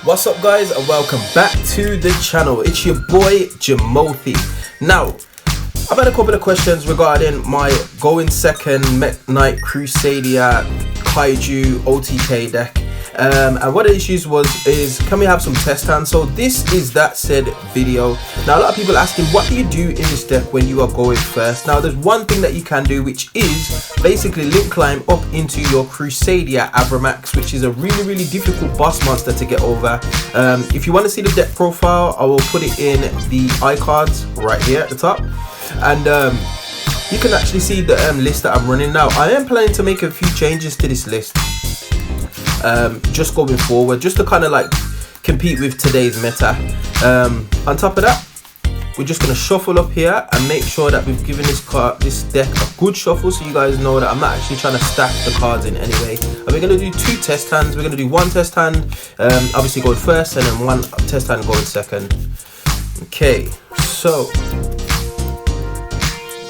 What's up guys, and welcome back to the channel. It's your boy Jamothi. Now, I've had a couple of questions regarding my going second Mekk Knight Crusadia Kaiju OTK deck. And what the issues is can we have some test hands? So this is that said video. Now a lot of people asking, what do you do in this deck when you are going first? Now there's one thing that you can do, which is basically link climb up into your Crusadia Abramax, which is a really difficult boss monster to get over. If you want to see the deck profile, I will put it in the iCards right here at the top, and you can actually see the list that I'm running now. I am planning to make a few changes to this list, just going forward, just to kind of like compete with today's meta. On top of that, we're just going to shuffle up here and make sure that we've given this deck a good shuffle, so you guys know that I'm not actually trying to stack the cards in any way. And we're going to do two test hands. We're going to do one test hand, obviously going first, and then one test hand going second. Okay, so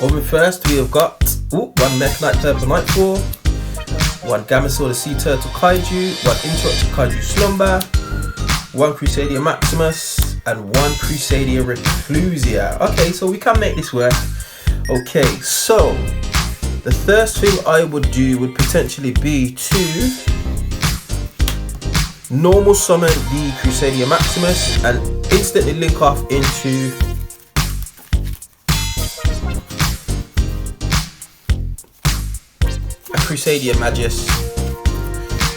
going first, we have got one Mekk Knight Purple Nightfall, one Gamasaur the Sea Turtle Kaiju, one Interrupted Kaiju Slumber, one Crusadia Maximus, and one Crusadia Reclusia. Okay, so we can make this work. Okay, so the first thing I would do would potentially be to normal summon the Crusadia Maximus and instantly link off into a Crusadia Magius.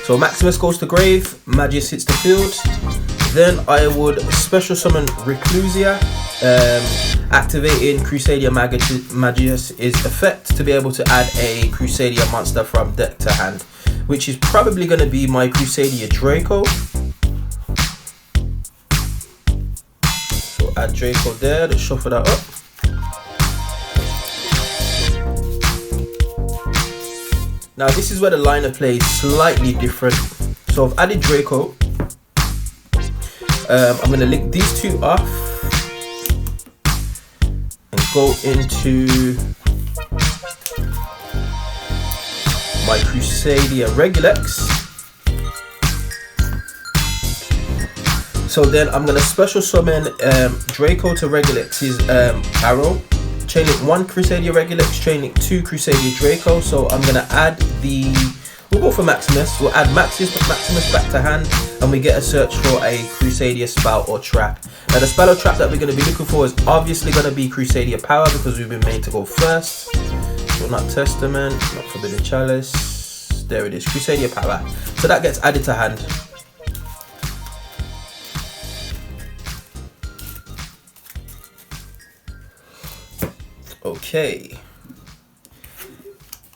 So Maximus goes to grave, Magius hits the field. Then I would special summon Reclusia, activating Crusadia Magius' effect to be able to add a Crusadia monster from deck to hand, which is probably going to be my Crusadia Draco. So add Draco there, let's shuffle that up. Now this is where the line of play is slightly different. So I've added Draco. I'm going to link these two off and go into my Crusadia Regulex. So then I'm going to special summon Draco to Regulex's arrow. Chain link one Crusadia Regulex, chain link two Crusadia Draco. So I'm going to add we'll go for Maximus. We'll add Maximus back to hand, and we get a search for a Crusadia Spout or Trap. Now the spell or trap that we're going to be looking for is obviously going to be Crusadia Power, because we've been made to go first. So not Testament, not Forbidden Chalice. There it is, Crusadia Power. So that gets added to hand. Okay.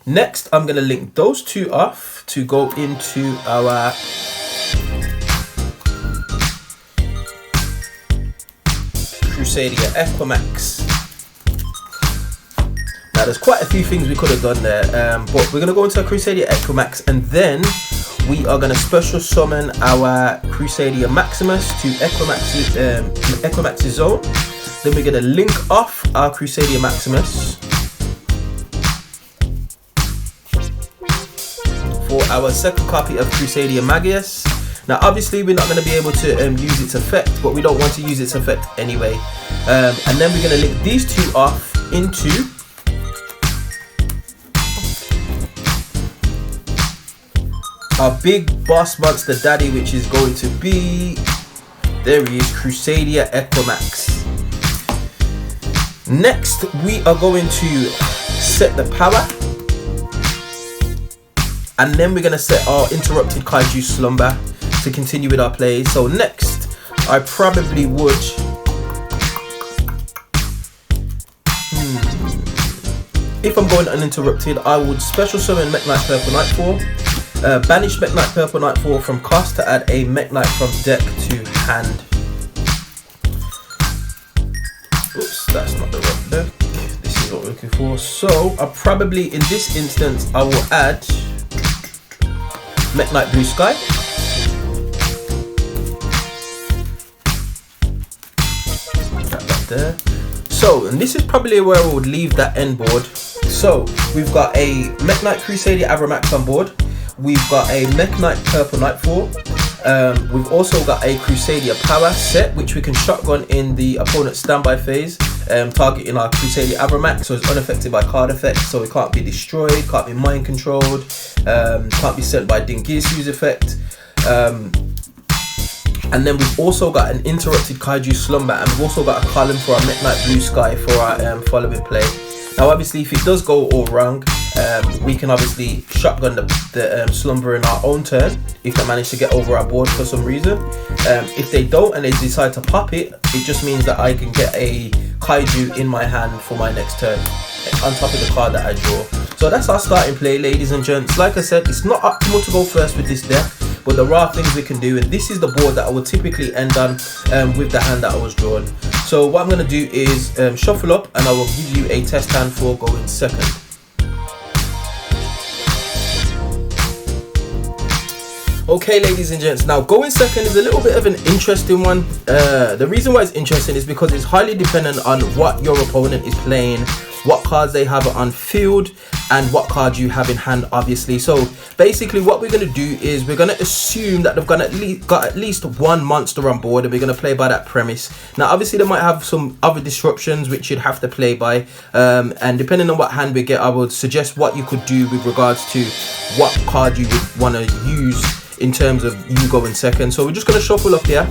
Next, I'm going to link those two off to go into our Crusadia Equimax. Now, there's quite a few things we could have done there, but we're going to go into a Crusadia Equimax, and then we are going to special summon our Crusadia Maximus to Equimax's zone. Then we're going to link off our Crusadia Maximus for our second copy of Crusadia Magius. Now obviously we're not going to be able to use its effect, but we don't want to use its effect anyway. And then we're going to link these two off into our big boss monster daddy, which is going to be, there he is, Crusadia Equimax. Next, we are going to set the power, and then we're going to set our Interrupted Kaiju Slumber to continue with our play. So next, I probably would if I'm going uninterrupted, I would special summon Mekk Knight Purple Nightfall, banish Mekk Knight Purple Nightfall from cast to add a Mekk Knight from deck to hand. Oops, that's not the right deck. This is what we're looking for. So I probably, in this instance, I will add Mekk Knight Blue Sky. That there. So, and this is probably where I would leave that end board. So we've got a Mekk Knight Crusadia Abramax on board. We've got a Mekk Knight Purple Nightfall. We've also got a Crusadia Power set, which we can shotgun in the opponent's standby phase, targeting our Crusadia Mekk, so it's unaffected by card effects, so it can't be destroyed, can't be mind controlled, can't be sent by Dingisu's effect. And then we've also got an interrupted Kaiju Slumber, and we've also got a column for our Mekk Knight Blue Sky for our following play. Now obviously if it does go all wrong, we can obviously shotgun the Slumber in our own turn if they manage to get over our board for some reason. If they don't and they decide to pop it, it just means that I can get a Kaiju in my hand for my next turn on top of the card that I draw. So that's our starting play, ladies and gents. Like I said, it's not optimal to go first with this deck, but there are things we can do, and this is the board that I will typically end on with the hand that I was drawn. So what I'm going to do is shuffle up, and I will give you a test hand for going second. Okay, ladies and gents, now going second is a little bit of an interesting one. The reason why it's interesting is because it's highly dependent on what your opponent is playing, what cards they have on field, and what cards you have in hand, obviously. So basically what we're going to do is we're going to assume that they've got at least one monster on board, and we're going to play by that premise. Now obviously they might have some other disruptions which you'd have to play by, and depending on what hand we get, I would suggest what you could do with regards to what card you would want to use in terms of you going second. So we're just going to shuffle up here.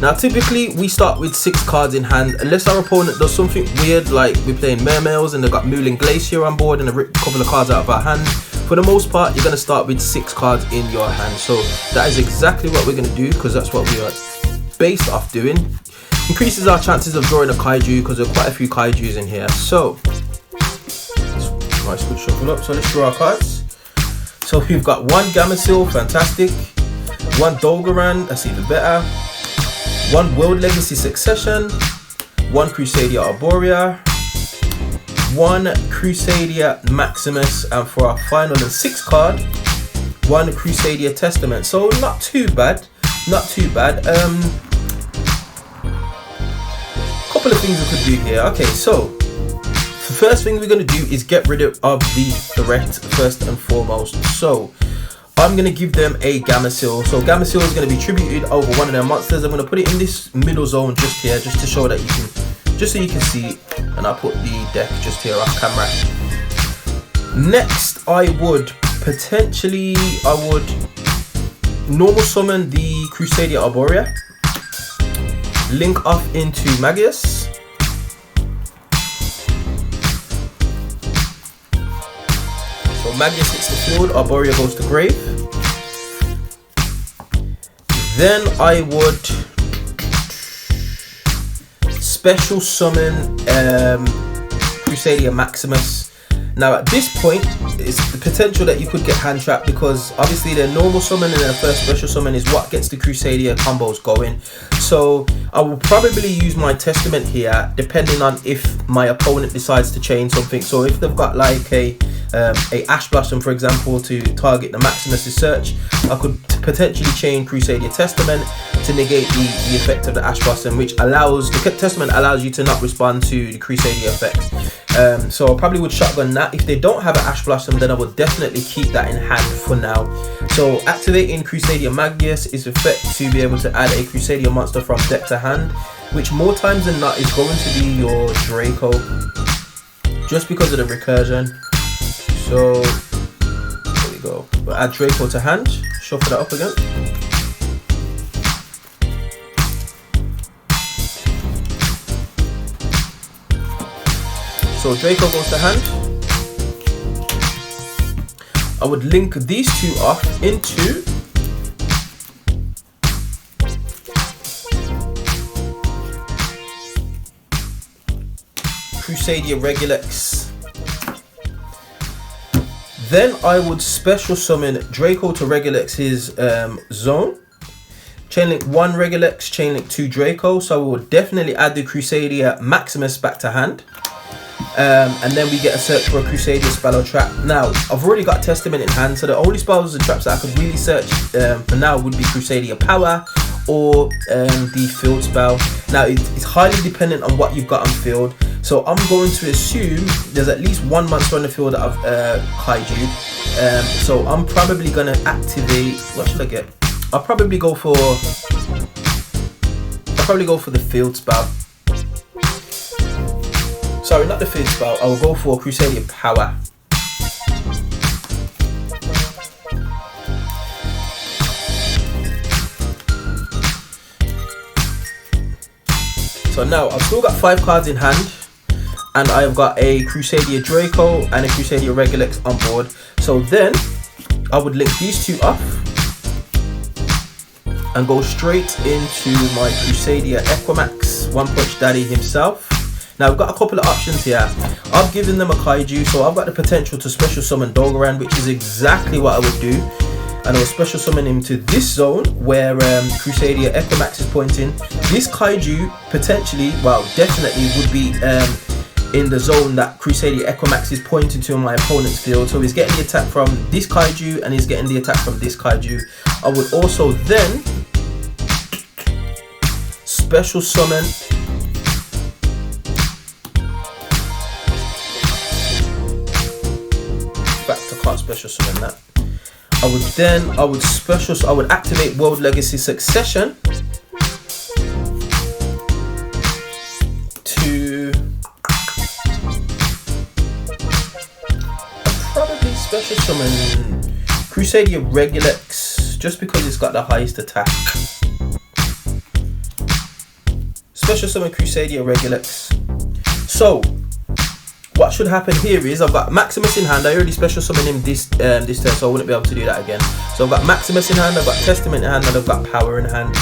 Now typically we start with 6 cards in hand, unless our opponent does something weird like we're playing Mermails and they've got Moulin Glacier on board and a couple of cards out of our hand. For the most part, you're going to start with 6 cards in your hand. So that is exactly what we're going to do, because that's what we are based off doing. Increases our chances of drawing a Kaiju because there are quite a few Kaijus in here. So nice, good shuffle up. So let's draw our cards. So we've got 1 Gameciel, fantastic. 1 Dolgaran, that's even better. 1 World Legacy Succession. 1 Crusadia Arborea. 1 Crusadia Maximus, and for our final and 6th card, 1 Crusadia Testament. So not too bad, not too bad. Couple of things we could do here. Okay, so the first thing we're going to do is get rid of the threat first and foremost. So I'm going to give them a Gameciel. So Gameciel is going to be tributed over one of their monsters. I'm going to put it in this middle zone just here, just to show that you can, just so you can see. And I'll put the deck just here off camera. Next, I would potentially, normal summon the Crusadia Arborea, link off into Magius. So Magius hits the field, Arborea goes to grave. Then I would special summon Crusadia Maximus. Now at this point, it's the potential that you could get hand trapped, because obviously their normal summon and their first special summon is what gets the Crusadia combos going. So I will probably use my Testament here, depending on if my opponent decides to chain something. So if they've got like a Ash Blossom, for example, to target the Maximus's search, I could potentially chain Crusadia Testament to negate the effect of the Ash Blossom, which allows, the Testament allows you to not respond to the Crusadia effect. So I probably would shotgun that. If they don't have an Ash Blossom, then I would definitely keep that in hand for now. So activating Crusadia Magius is effect to be able to add a Crusadia monster from deck to hand, which more times than not is going to be your Draco, just because of the recursion. So there we go. We'll add Draco to hand, shuffle that up again. So Draco goes to hand. I would link these 2 off into Crusadia Regulex. Then I would special summon Draco to Regulex's zone. Chainlink 1 Regulex, chainlink 2 Draco. So I would definitely add the Crusadia Maximus back to hand. And then we get a search for a Crusadia spell or trap. Now, I've already got Testament in hand, so the only spells and traps that I could really search for now would be Crusadia Power or the field spell. Now, it's highly dependent on what you've got on field. So I'm going to assume there's at least 1 monster on the field that I've Kaiju. So I'm probably going to activate, what should I get? I'll probably go for the field spell. Sorry, not the field spell. I will go for Crusadia Power. So now I've still got 5 cards in hand, and I've got a Crusadia Draco and a Crusadia Regilex on board. So then I would link these two off and go straight into my Crusadia Equimax, One Punch Daddy himself. Now I've got a couple of options here. I've given them a Kaiju, so I've got the potential to special summon Dogoran, which is exactly what I would do. And I will special summon him to this zone where Crusadia Equimax is pointing. This Kaiju potentially, well, definitely would be in the zone that Crusadia Equimax is pointing to in my opponent's field. So he's getting the attack from this Kaiju and he's getting the attack from this Kaiju. I would also then special summon I can't special summon that. I would activate World Legacy Succession to probably special summon Crusadia Regilex just because it's got the highest attack. Special summon Crusadia Regilex. So what should happen here is I've got Maximus in hand. I already special summoned him this turn, so I wouldn't be able to do that again. So I've got Maximus in hand, I've got Testament in hand, and I've got Power in hand.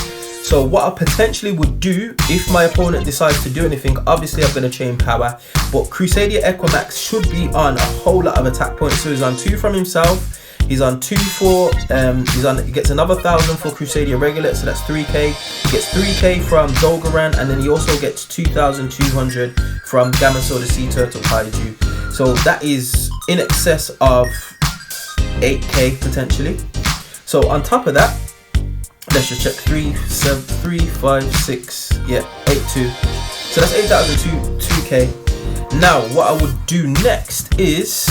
So what I potentially would do if my opponent decides to do anything, obviously I'm going to chain Power, but Crusadia Equimax should be on a whole lot of attack points. So he's on 2 from himself. He's on 2 for, he gets another 1,000 for Crusadia Regilex, so that's 3k. He gets 3k from Dogoran, and then he also gets 2,200 from Gamma-Sword the Sea Turtle Kaiju. So that is in excess of 8k potentially. So on top of that, let's just check 3, 7, 3, 5, 6, yeah, 8, 2. So that's 8,200k. Now what I would do next is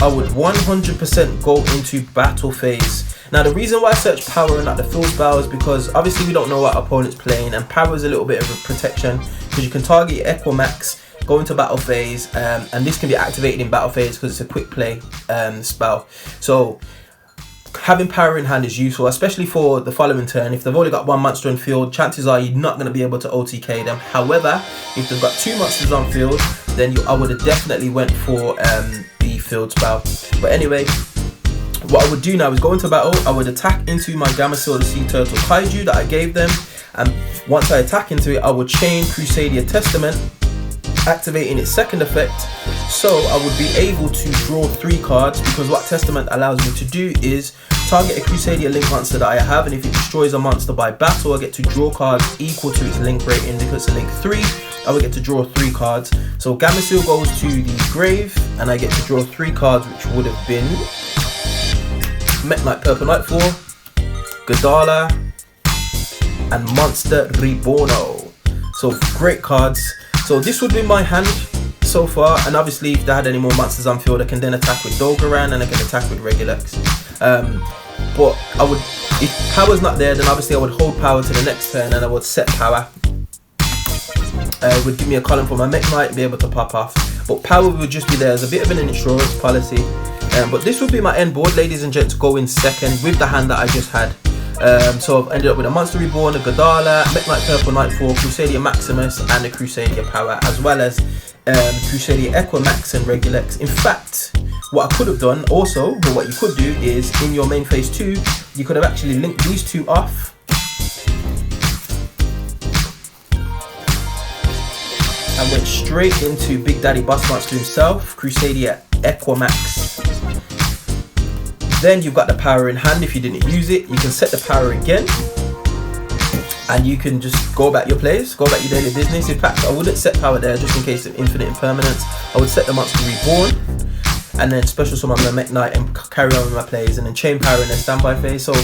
I would 100% go into battle phase. Now the reason why I search Power and not the field spell is because obviously we don't know what opponent's playing, and Power is a little bit of a protection because you can target your Equimax, go into battle phase, and this can be activated in battle phase because it's a quick play spell. So having Power in hand is useful, especially for the following turn. If they've only got 1 monster on field, chances are you're not going to be able to OTK them. However, if they've got 2 monsters on field, then I would have definitely went for the field spell. But anyway, what I would do now is go into battle. I would attack into my Gamma-Sword the Sea Turtle Kaiju that I gave them, and once I attack into it, I would chain Crusadia Testament, activating its second effect. So I would be able to draw 3 cards, because what Testament allows me to do is target a Crusadia Link monster that I have, and if it destroys a monster by battle, I get to draw cards equal to its Link rating. Because it's a Link 3, I would get to draw 3 cards. So Gamma-Seal goes to the grave, and I get to draw 3 cards, which would have been Mekk Knight Purple Nightfall, Gadala, and Monster Reborno. So great cards. So this would be my hand so far, and obviously if they had any more monsters on field, I can then attack with Dogoran and I can attack with Regilex. But I would, if Power's not there, then obviously I would hold Power to the next turn and I would set Power. It would give me a column for my Mekk Knight and be able to pop off. But Power would just be there as a bit of an insurance policy. But this would be my end board, ladies and gents, going second with the hand that I just had. So I've ended up with a Monster Reborn, a Gadala, Mekk Knight Purple Nightfall, Crusadia Maximus, and a Crusadia Power, as well as Crusadia Equimax and Regilex. In fact, what I could have done also, or what you could do, is in your main phase 2, you could have actually linked these 2 off. And went straight into Big Daddy Boss Monster himself, Crusadia Equimax. Then you've got the Power in hand. If you didn't use it, you can set the Power again, and you can just go about your plays, go about your daily business. In fact, I wouldn't set Power there just in case of infinite impermanence. I would set the Monster Reborn, and then special summon my Mekk Knight and carry on with my plays, and then chain Power in their standby phase. So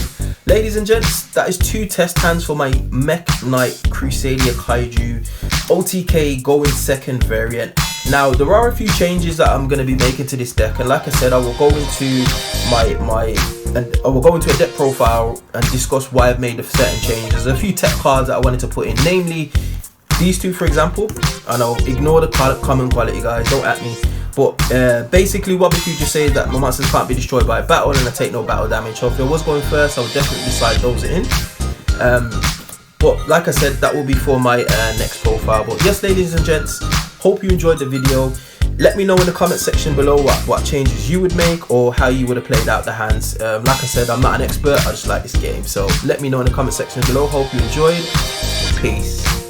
ladies and gents, that is 2 test hands for my Mekk Knight Crusadia Kaiju OTK going second variant. Now there are a few changes that I'm going to be making to this deck, and like I said, I will go into I will go into a deck profile and discuss why I've made certain changes. There's a few tech cards that I wanted to put in, namely these two, for example, and I'll ignore the common quality, guys, don't at me. But basically what if you just say that my monsters can't be destroyed by a battle and I take no battle damage. So if it was going first, I would definitely slide those in. But like I said, that will be for my next profile. But yes, ladies and gents, hope you enjoyed the video. Let me know in the comment section below what changes you would make or how you would have played out the hands. Like I said, I'm not an expert, I just like this game. So let me know in the comment section below. Hope you enjoyed. Peace.